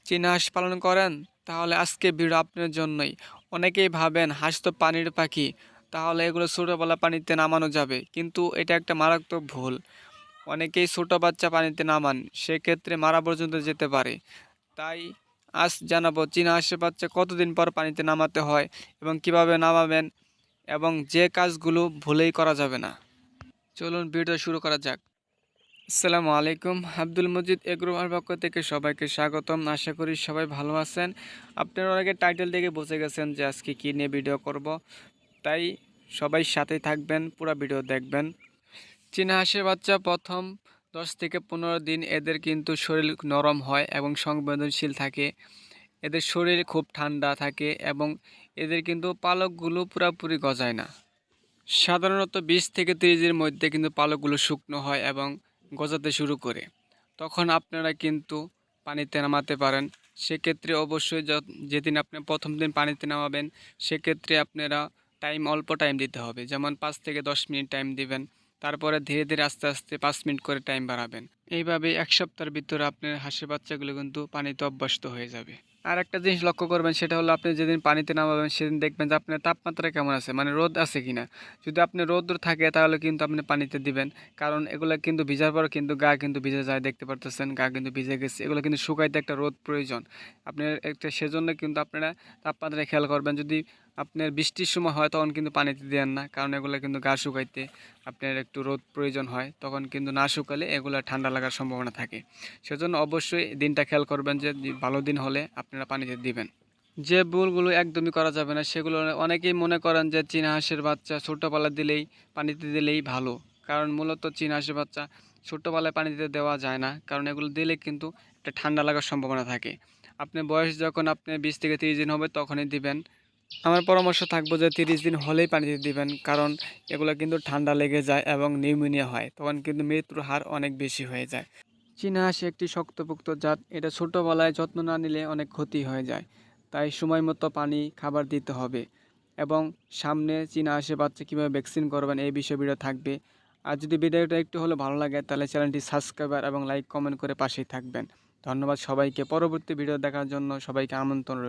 চীনা হাঁস পালন করেন, তাহলে আজকে ভিডিও আপনার জন্যই। অনেকেই ভাবেন হাঁস তো পানির পাখি, তাহলে এগুলো ছোটোবেলা পানিতে নামানো যাবে, কিন্তু এটা একটা মারাত্মক ভুল। অনেকেই ছোট বাচ্চা পানিতে নামান, সেক্ষেত্রে মারা পর্যন্ত যেতে পারে। তাই আজ জানাবো চীনা হাঁসের বাচ্চা কতদিন পর পানিতে নামাতে হয় এবং কিভাবে নামাবেন, এবং যে কাজগুলো ভুলেই করা যাবে না। চলুন ভিডিও শুরু করা যাক। আসসালামু আলাইকুম, আব্দুল মজিদ এগ্রোর পক্ষ থেকে সবাইকে স্বাগতম। আশা করি সবাই ভালো আছেন। আপনারা অনেকে টাইটেল দেখে বুঝে গেছেন যে আজকে কী নিয়ে ভিডিও করব, তাই সবাই সাথেই থাকবেন, পুরো ভিডিও দেখবেন। চীনা হাঁসের বাচ্চা প্রথম 10 থেকে 15 দিন এদের কিন্তু শরীর নরম হয় এবং সংবেদনশীল থাকে। এদের শরীর খুব ঠান্ডা থাকে এবং এদের কিন্তু পালকগুলো পুরোপুরি গজায় না। সাধারণত 20 থেকে 30 দিনের মধ্যে কিন্তু পালকগুলো শুকনো হয় এবং গজাতে শুরু করে। তখন আপনারা কিন্তু পানিতে নামাতে পারেন। সেক্ষেত্রে অবশ্যই যেদিন আপনি প্রথম দিন পানিতে নামাবেন, সেক্ষেত্রে আপনারা অল্প টাইম দিতে হবে, যেমন 5 থেকে 10 মিনিট টাইম দিবেন। তারপরে ধীরে ধীরে আস্তে আস্তে 5 মিনিট করে টাইম বাড়াবেন। এইভাবে 1 সপ্তাহের ভিতরে আপনার হাঁসের বাচ্চাগুলো কিন্তু পানিতে অভ্যস্ত হয়ে যাবে। আর একটা জিনিস লক্ষ্য করবেন, সেটা হলো আপনি যেদিন পানিতে নামাবেন সেদিন দেখবেন যে আপনার তাপমাত্রা কেমন আছে, মানে রোদ আছে কিনা। যদি আপনি রোদ্র থাকে তাহলে কিন্তু আপনি পানিতে দিবেন, কারণ এগুলো কিন্তু ভিজার পর কিন্তু গা কিন্তু ভিজে যায়, দেখতে পারতেছেন গা কিন্তু ভিজে গেছে। এগুলো কিন্তু শুকাইতে একটা রোদ প্রয়োজন আপনার একটা, সেজন্য কিন্তু আপনারা তাপমাত্রা খেয়াল করবেন। যদি আপনার বৃষ্টির সময় হয় তখন কিন্তু পানিতে দেন না, কারণ এগুলো কিন্তু গা শুকাইতে আপনার একটু রোদ প্রয়োজন হয়, তখন কিন্তু না শুকালে এগুলো ঠান্ডা লাগার সম্ভাবনা থাকে। সেজন্য অবশ্যই দিনটা খেয়াল করবেন যে ভালো দিন হলে আপনারা পানিতে দিবেন। যে ভুলগুলো একদমই করা যাবে না সেগুলো, অনেকেই মনে করেন যে চীনা হাঁসের বাচ্চা ছোটোবেলা দিলেই পানিতে দিলেই ভালো, কারণ মূলত চীনা হাঁসের বাচ্চা ছোটোবেলায় পানিতে দেওয়া যায় না, কারণ এগুলো দিলে কিন্তু একটা ঠান্ডা লাগার সম্ভাবনা থাকে। আপনার বয়স যখন আপনি 20 থেকে 30 দিন হবে তখনই দিবেন। আমার পরামর্শ থাকবো যে 30 দিন হলেই পানিতে দিবেন, কারণ এগুলো কিন্তু ঠান্ডা লেগে যায় এবং নিউমোনিয়া হয়, তখন কিন্তু মৃত্যুর হার অনেক বেশি হয়ে যায়। চীনা হাঁস একটি শক্তপোক্ত জাত, এটা ছোটোবেলায় যত্ন না নিলে অনেক ক্ষতি হয়ে যায়। তাই সময় মতো পানি খাবার দিতে হবে, এবং সামনে চীনা হাঁসের বাচ্চা কীভাবে ভ্যাকসিন করবেন এই বিষয়ে ভিডিও থাকবে। আর যদি ভিডিওটা একটু হলে ভালো লাগে তাহলে চ্যানেলটি সাবস্ক্রাইবার এবং লাইক কমেন্ট করে পাশেই থাকবেন। ধন্যবাদ সবাইকে। পরবর্তী ভিডিও দেখার জন্য সবাইকে আমন্ত্রণ রইল।